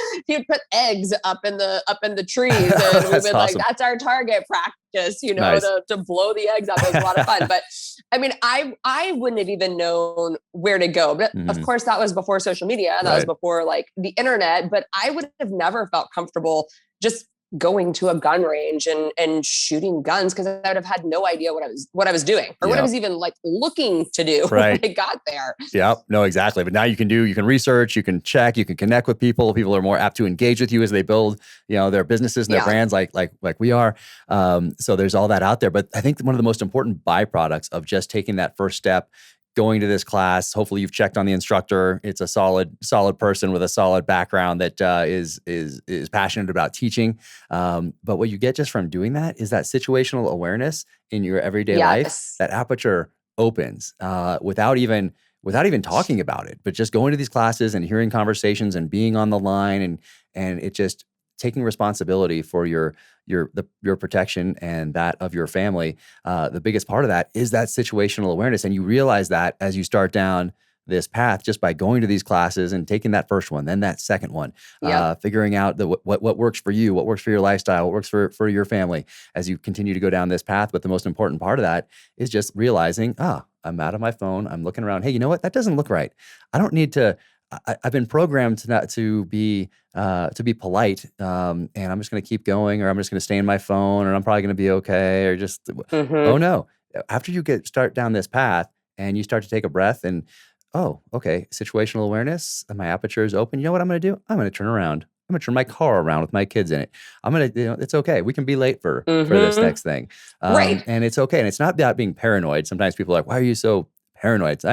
put eggs up in the trees, and we would awesome. That's our target practice, nice. to blow the eggs up. It was a lot of fun. But I mean, I wouldn't have even known where to go. But of course, that was before social media. That was before the internet. But I would have never felt comfortable just going to a gun range and shooting guns, because I would have had no idea what I was doing, or what I was even looking to do when I got there. Yeah, no, exactly. But now you can research, you can check, you can connect with people. People are more apt to engage with you as they build, their businesses and their brands like we are. So there's all that out there. But I think one of the most important byproducts of just taking that first step, going to this class, hopefully you've checked on the instructor. It's a solid person with a solid background that is passionate about teaching. But what you get just from doing that is that situational awareness in your everyday life. That aperture opens without even talking about it, but just going to these classes and hearing conversations and being on the line and it just taking responsibility for your protection and that of your family. The biggest part of that is that situational awareness. And you realize that as you start down this path, just by going to these classes and taking that first one, then that second one, figuring out what works for you, what works for your lifestyle, what works for your family as you continue to go down this path. But the most important part of that is just realizing, I'm out of my phone. I'm looking around. Hey, you know what? That doesn't look right. I don't need to. I've been programmed to be polite, and I'm just going to keep going, or I'm just going to stay in my phone, or I'm probably going to be okay, or just oh no. After you start down this path and you start to take a breath and okay, situational awareness, and my aperture is open. You know what I'm going to do? I'm going to turn around. I'm gonna turn my car around with my kids in it. I'm gonna, it's okay. We can be late for this next thing. Right. And it's okay. And it's not about being paranoid. Sometimes people are like, why are you so paranoid?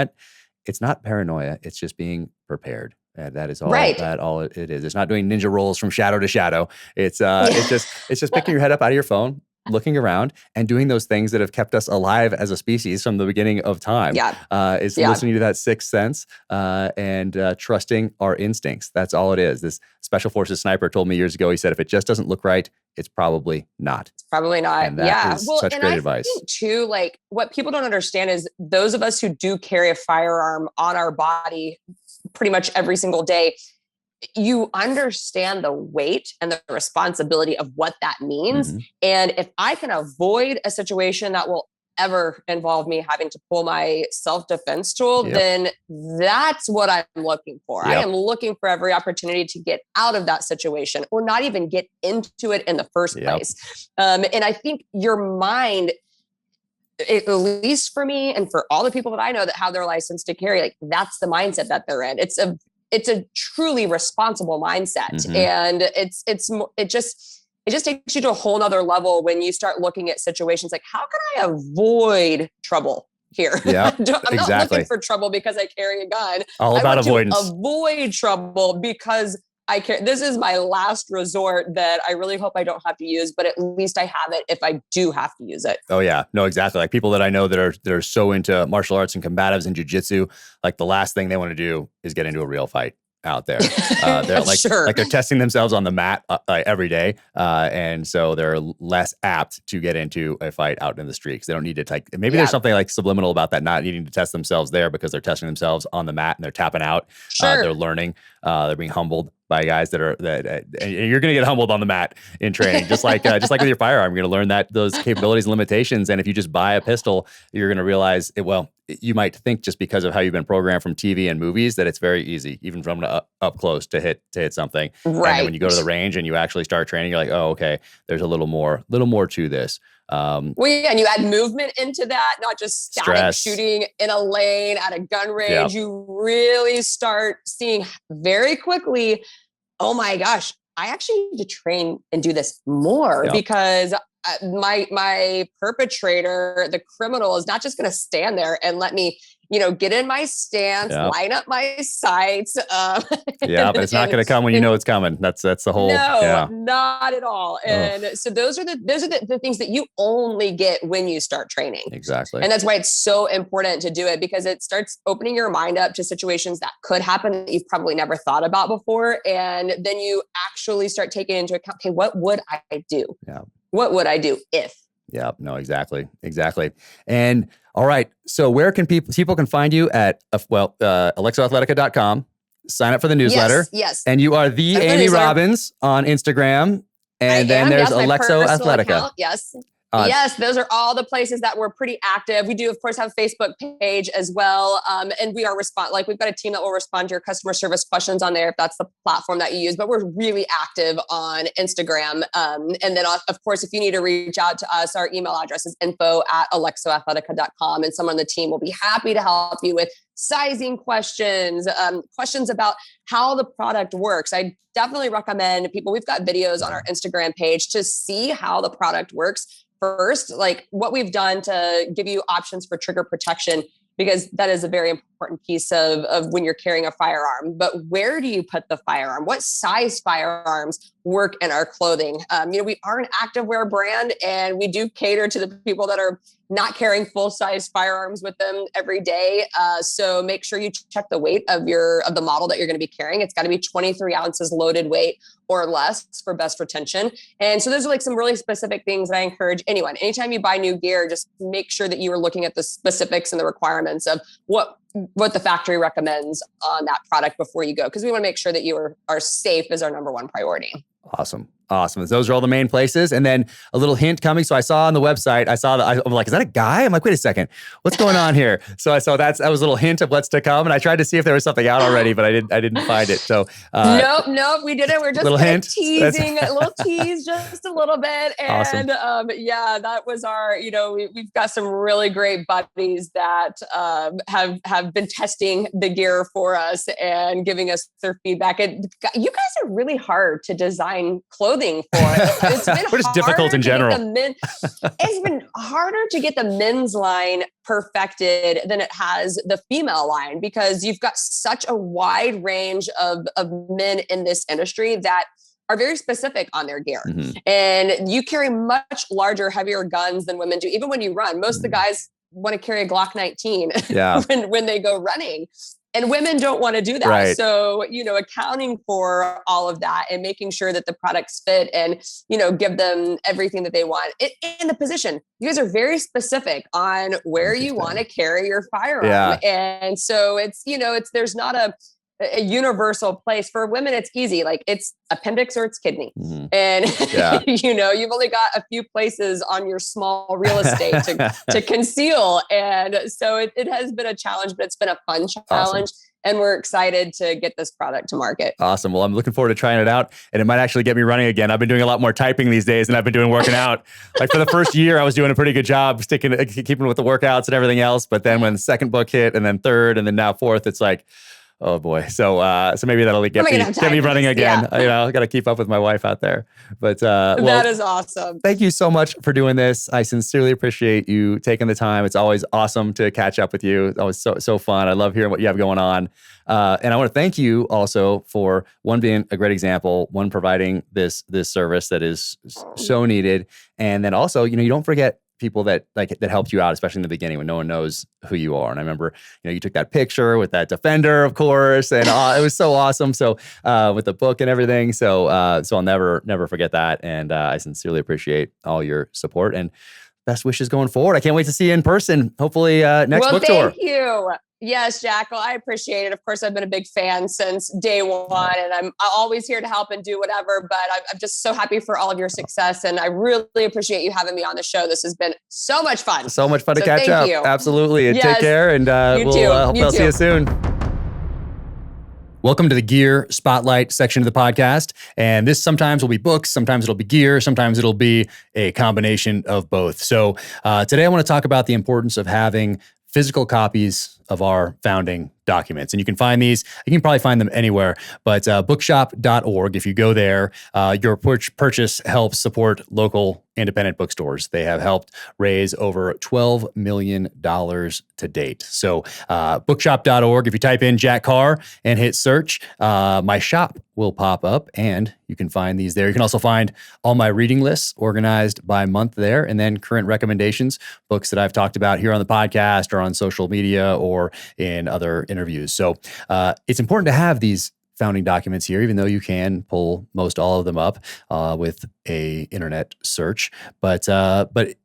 It's not paranoia. It's just being prepared. And that is all it is. It's not doing ninja rolls from shadow to shadow. It's just picking your head up out of your phone, looking around, and doing those things that have kept us alive as a species from the beginning of time. Is listening to that sixth sense and trusting our instincts. That's all it is. This Special Forces sniper told me years ago, he said, if it just doesn't look right, it's probably not. It's probably not. And that is such great advice. I think too, like what people don't understand is those of us who do carry a firearm on our body pretty much every single day, you understand the weight and the responsibility of what that means. And if I can avoid a situation that will ever involve me having to pull my self-defense tool, then that's what I'm looking for. I am looking for every opportunity to get out of that situation or not even get into it in the first place. And I think your mind, at least for me and for all the people that I know that have their license to carry, like that's the mindset that they're in. It's a truly responsible mindset. And it just takes you to a whole nother level when you start looking at situations like, how can I avoid trouble here? I'm not looking for trouble because I carry a gun. All about avoidance. Avoid trouble because this is my last resort that I really hope I don't have to use, but at least I have it if I do have to use it. Oh yeah, no, exactly. Like people that I know that are so into martial arts and combatives and jujitsu, like the last thing they want to do is get into a real fight out there. They're like they're testing themselves on the mat every day. And so they're less apt to get into a fight out in the street because they don't need to maybe there's something like subliminal about that, not needing to test themselves there because they're testing themselves on the mat and they're tapping out. They're learning, they're being humbled by guys that and you're going to get humbled on the mat in training, just like with your firearm. You're going to learn those capabilities and limitations. And if you just buy a pistol, you're going to realize you might think just because of how you've been programmed from TV and movies that it's very easy, even from up close to hit something. Right. And then when you go to the range and you actually start training, you're like, oh, okay, there's a little more to this. And you add movement into that, not just static shooting in a lane at a gun range. You really start seeing very quickly, oh my gosh, I actually need to train and do this more because my perpetrator, the criminal, is not just going to stand there and let me, get in my stance, line up my sights. But it's not going to come when you know it's coming. That's the whole. No, not at all. And so those are the things that you only get when you start training. Exactly. And that's why it's so important to do it, because it starts opening your mind up to situations that could happen that you've probably never thought about before. And then you actually start taking into account, okay, what would I do? What would I do if? Yeah, no, exactly. And all right, so where can people can find you at, alexoathletica.com, sign up for the newsletter. Yes. And you are the Amy Robbins on Instagram. And then there's Alexo Athletica. Account, yes. Yes, those are all the places that we're pretty active. We do, of course, have a Facebook page as well. And we are we've got a team that will respond to your customer service questions on there if that's the platform that you use. But we're really active on Instagram. And then, of course, if you need to reach out to us, our email address is info@alexoathletica.com. And someone on the team will be happy to help you with sizing questions, questions about how the product works. I definitely recommend people, we've got videos on our Instagram page to see how the product works. First, like what we've done to give you options for trigger protection, because that is a very important piece of when you're carrying a firearm. But where do you put the firearm? What size firearms work in our clothing? We are an active wear brand, and we do cater to the people that are not carrying full size firearms with them every day. So make sure you check the weight of the model that you're going to be carrying. It's got to be 23 ounces loaded weight or less for best retention. And so those are like some really specific things that I encourage anyone. Anytime you buy new gear, just make sure that you are looking at the specifics and the requirements of what the factory recommends on that product before you go, because we want to make sure that you are safe is our number one priority. Awesome. Awesome. Those are all the main places. And then a little hint coming. So I saw on the website, I'm like, is that a guy? I'm like, wait a second, what's going on here? So I saw that was a little hint of what's to come. And I tried to see if there was something out already, but I didn't find it. So nope, we didn't. We're just little hint. Teasing, a little tease, just a little bit. And awesome. Yeah, that was our, we've got some really great buddies that have been testing the gear for us and giving us their feedback. And you guys are really hard to design clothing for. It's been we're just difficult in general. It's been harder to get the men's line perfected than it has the female line, because you've got such a wide range of men in this industry that are very specific on their gear. Mm-hmm. And you carry much larger, heavier guns than women do. Even when you run, most of the guys want to carry a Glock 19 when they go running. And women don't want to do that. Right. So, accounting for all of that and making sure that the products fit and, give them everything that they want in the position. You guys are very specific on where you want to carry your firearm. Yeah. And so there's not a universal place. For women, it's easy. Like, it's appendix or it's kidney. Mm-hmm. And, you've only got a few places on your small real estate to conceal. And so it has been a challenge, but it's been a fun challenge. Awesome. And we're excited to get this product to market. Awesome. Well, I'm looking forward to trying it out, and it might actually get me running again. I've been doing a lot more typing these days than I've been doing working out. Like, for the first year, I was doing a pretty good job keeping with the workouts and everything else. But then when the second book hit, and then third, and then now fourth, it's like, oh boy. So maybe that'll get me running again. Yeah. I got to keep up with my wife out there. But that is awesome. Thank you so much for doing this. I sincerely appreciate you taking the time. It's always awesome to catch up with you. It's always so fun. I love hearing what you have going on. And I want to thank you also for, one, being a great example, one, providing this service that is so needed. And then also, you don't forget people that helped you out, especially in the beginning when no one knows who you are. And I remember, you took that picture with that Defender, of course, and it was so awesome. So with the book and everything. So I'll never forget that. And I sincerely appreciate all your support and best wishes going forward. I can't wait to see you in person. Hopefully next book tour. Thank you. Yes, Jack. Well, I appreciate it. Of course, I've been a big fan since day one, and I'm always here to help and do whatever, but I'm just so happy for all of your success. And I really appreciate you having me on the show. This has been so much fun. So much fun to catch up. You. Absolutely. And take care. And I'll see you soon. Welcome to the Gear Spotlight section of the podcast. And this sometimes will be books, sometimes it'll be gear, sometimes it'll be a combination of both. So today I want to talk about the importance of having physical copies of our founding documents. And you can find these, you can probably find them anywhere, but bookshop.org, if you go there, your purchase helps support local independent bookstores. They have helped raise over $12 million to date. So bookshop.org, if you type in Jack Carr and hit search, my shop will pop up and you can find these there. You can also find all my reading lists organized by month there, and then current recommendations, books that I've talked about here on the podcast or on social media or in other interviews. So it's important to have these founding documents here, even though you can pull most all of them up with a internet search. But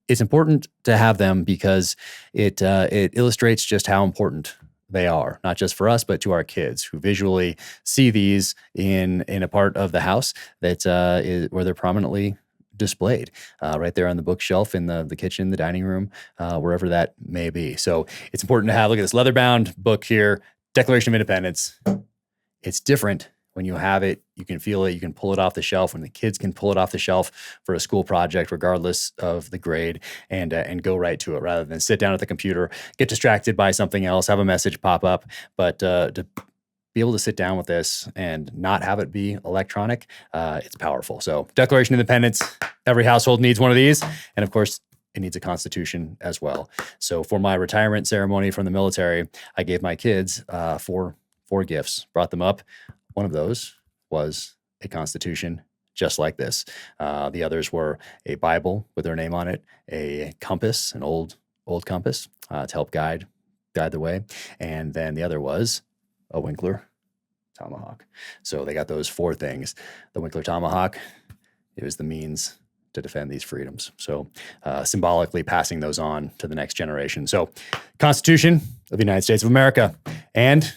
it's important to have them because it illustrates just how important they are, not just for us, but to our kids who visually see these in a part of the house that is where they're prominently displayed right there on the bookshelf in the kitchen, the dining room, wherever that may be. So it's important to have, look at this leather-bound book here, Declaration of Independence. It's different when you have it. You can feel it. You can pull it off the shelf, and the kids can pull it off the shelf for a school project, regardless of the grade, and go right to it rather than sit down at the computer, get distracted by something else, have a message pop up. But to be able to sit down with this and not have it be electronic, it's powerful. So Declaration of Independence, every household needs one of these. And of course, it needs a constitution as well. So for my retirement ceremony from the military, I gave my kids four gifts, brought them up. One of those was a constitution just like this. The others were a Bible with their name on it, a compass, an old compass to help guide the way. And then the other was a Winkler tomahawk. So they got those four things. The Winkler tomahawk, it was the means to defend these freedoms. So symbolically passing those on to the next generation. So Constitution of the United States of America and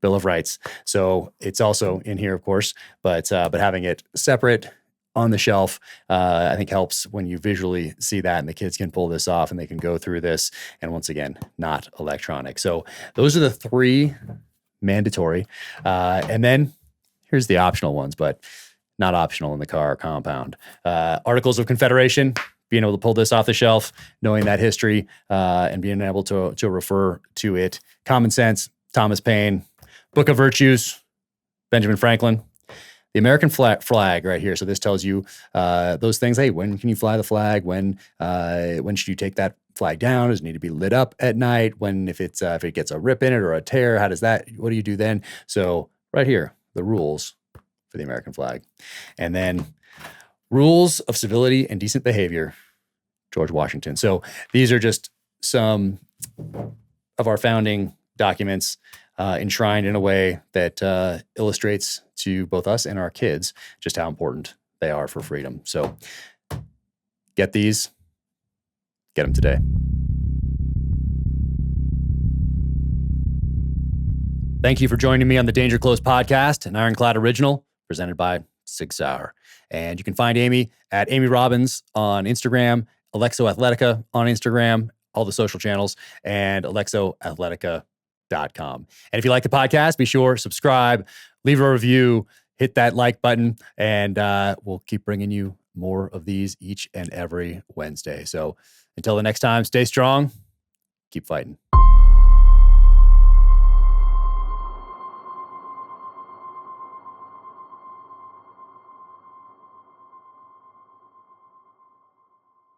Bill of Rights. So it's also in here, of course, but having it separate on the shelf, I think helps when you visually see that, and the kids can pull this off and they can go through this. And once again, not electronic. So those are the 3 mandatory. And then here's the optional ones, but not optional in the Carr compound. Articles of Confederation, being able to pull this off the shelf, knowing that history, and being able to refer to it. Common Sense, Thomas Paine. Book of Virtues, Benjamin Franklin. The American flag right here. So this tells you those things. Hey, when can you fly the flag? When should you take that flag down? Does it need to be lit up at night? If it gets a rip in it or a tear, what do you do then? So right here, the rules for the American flag. And then rules of civility and decent behavior, George Washington. So these are just some of our founding documents enshrined in a way that illustrates to both us and our kids just how important they are for freedom. So get these, get them today. Thank you for joining me on the Danger Close podcast, an Ironclad original presented by SIG Sauer. And you can find Amy at Amy Robbins on Instagram, Alexo Athletica on Instagram, all the social channels, and alexoathletica.com. And if you like the podcast, be sure subscribe, leave a review, hit that like button, and we'll keep bringing you more of these each and every Wednesday. So until the next time, stay strong, keep fighting.